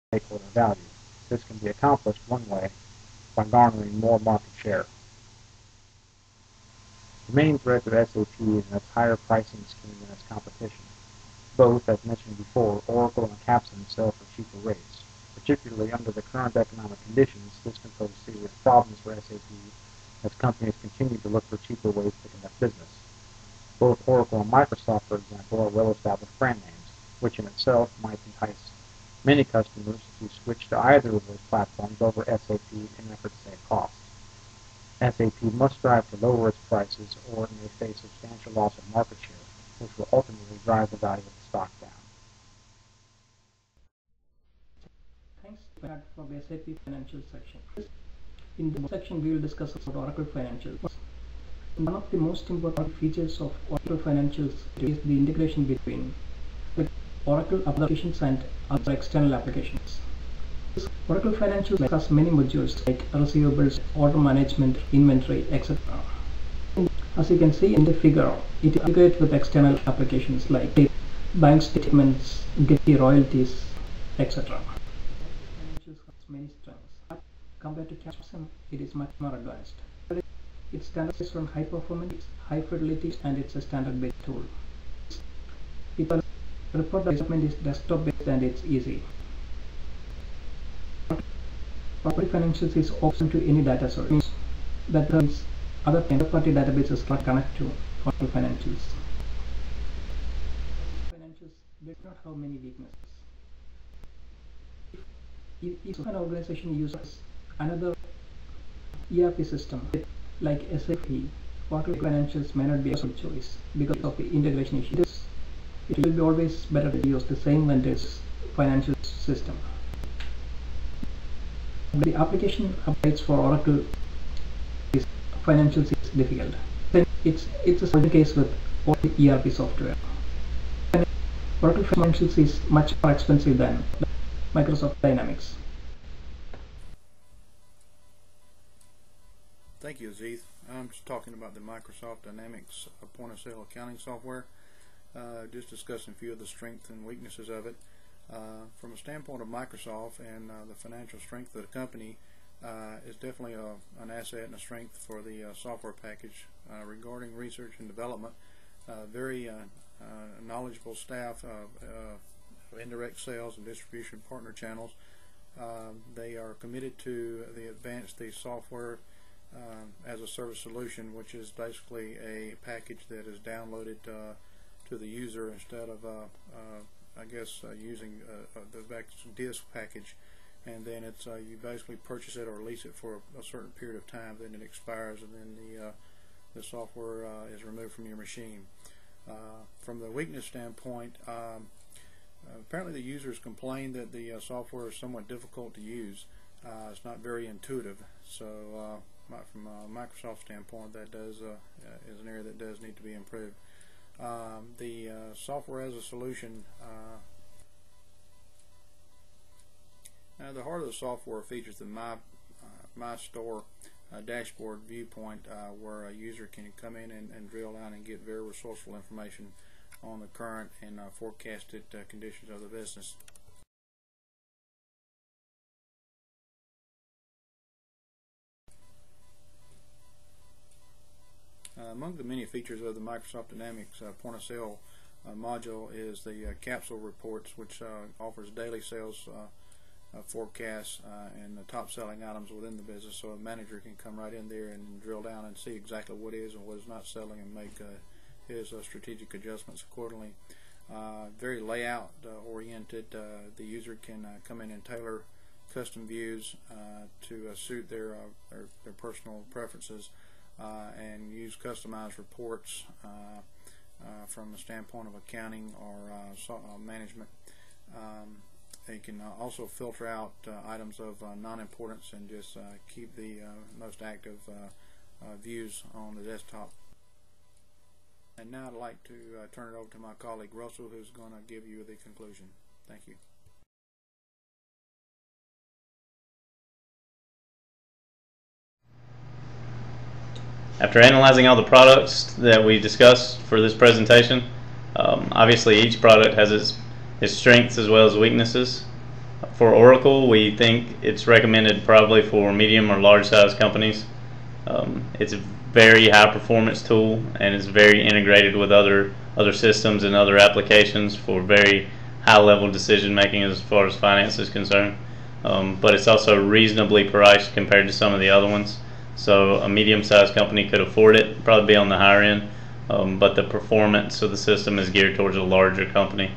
stakeholder value. This can be accomplished one way, by garnering more market share. The main threat of SAP is in its higher pricing scheme than its competition. Both, as mentioned before, Oracle and CAPSIM sell for cheaper rates. Particularly under the current economic conditions, this can pose serious problems for SAP as companies continue to look for cheaper ways to conduct business. Both Oracle and Microsoft, for example, are well-established brand names, which in itself might entice many customers to switch to either of those platforms over SAP in an effort to save costs. SAP must strive to lower its prices or it may face substantial loss of market share, which will ultimately drive the value of the stock down. Thanks for the SAP Financial section. In this section, we will discuss about Oracle Financials. One of the most important features of Oracle Financials is the integration between the Oracle applications and other external applications. Oracle Financials has many modules like receivables, order management, inventory, etc. As you can see in the figure, it integrates with external applications like bank statements, getting royalties, etc. Financials has many strengths. Compared to CAPSIM, it is much more advanced. It's standardized on high performance, high fidelity, and it's a standard-based tool. Its report development is desktop-based and it's easy. Oracle Financials is open to any data source. That means other third-party databases can connect to Oracle Financials. Financials does not have many weaknesses. If an organization uses another ERP system like SAP, Oracle Financials may not be a good choice because of the integration issues. It will be always better to use the same vendor's financial system. The application updates for Oracle Financials is difficult. It's a certain case with all the ERP software. Oracle Financials is much more expensive than Microsoft Dynamics. Thank you, Aziz. I'm just talking about the Microsoft Dynamics point-of-sale accounting software. Just discussing a few of the strengths and weaknesses of it. From a standpoint of Microsoft and the financial strength of the company, is definitely an asset and a strength for the software package. Regarding research and development, very knowledgeable staff of indirect sales and distribution partner channels. They are committed to advance the software as a service solution, which is basically a package that is downloaded to the user instead of I guess using the disk package, and then it's you basically purchase it or lease it for a certain period of time, then it expires, and then the software is removed from your machine. From the weakness standpoint, apparently the users complain that the software is somewhat difficult to use. It's not very intuitive, so from a Microsoft standpoint, that is an area that does need to be improved. The software as a solution, the heart of the software features the My Store dashboard viewpoint, where a user can come in and drill down and get very resourceful information on the current and forecasted conditions of the business. Among the many features of the Microsoft Dynamics point-of-sale module is the capsule reports, which offers daily sales forecasts and the top selling items within the business, so a manager can come right in there and drill down and see exactly what is and what is not selling and make his strategic adjustments accordingly. Very layout oriented. The user can come in and tailor custom views to suit their personal preferences. And use customized reports from the standpoint of accounting or management. They can also filter out items of non-importance and just keep the most active views on the desktop. And now I'd like to turn it over to my colleague Russell, who's going to give you the conclusion. Thank you. After analyzing all the products that we discussed for this presentation, obviously each product has its strengths as well as weaknesses. For Oracle, we think it's recommended probably for medium or large size companies. It's a very high performance tool and is very integrated with other systems and other applications for very high level decision making as far as finance is concerned. But it's also reasonably priced compared to some of the other ones. So a medium sized company could afford it, probably be on the higher end, but the performance of the system is geared towards a larger company.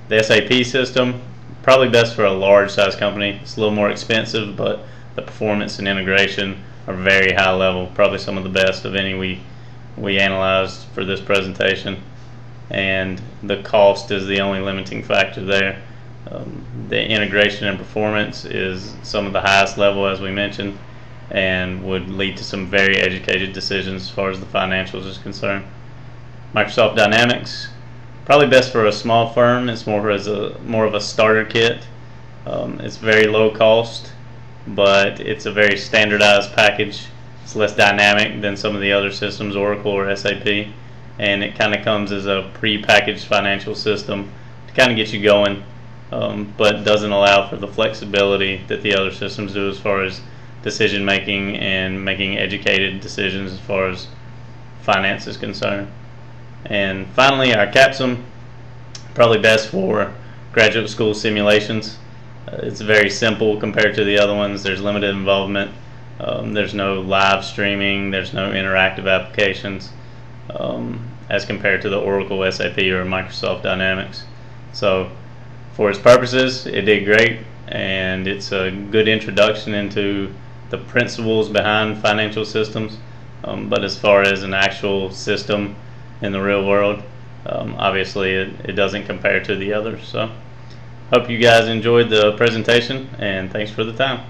The SAP system, probably best for a large size company. It's a little more expensive, but the performance and integration are very high level, probably some of the best of any we analyzed for this presentation, and the cost is the only limiting factor there. The integration and performance is some of the highest level, as we mentioned, and would lead to some very educated decisions as far as the financials is concerned. Microsoft Dynamics, probably best for a small firm. It's more of a starter kit. It's very low cost, but it's a very standardized package. It's less dynamic than some of the other systems, Oracle or SAP, and it kind of comes as a pre-packaged financial system to kind of get you going, but doesn't allow for the flexibility that the other systems do as far as decision making and making educated decisions as far as finance is concerned. And finally, our CAPSIM, probably best for graduate school simulations. It's very simple compared to the other ones. There's limited involvement. There's no live streaming. There's no interactive applications as compared to the Oracle, SAP, or Microsoft Dynamics. So for its purposes, it did great, and it's a good introduction into the principles behind financial systems. But as far as an actual system in the real world, obviously it doesn't compare to the others. So hope you guys enjoyed the presentation, and thanks for the time.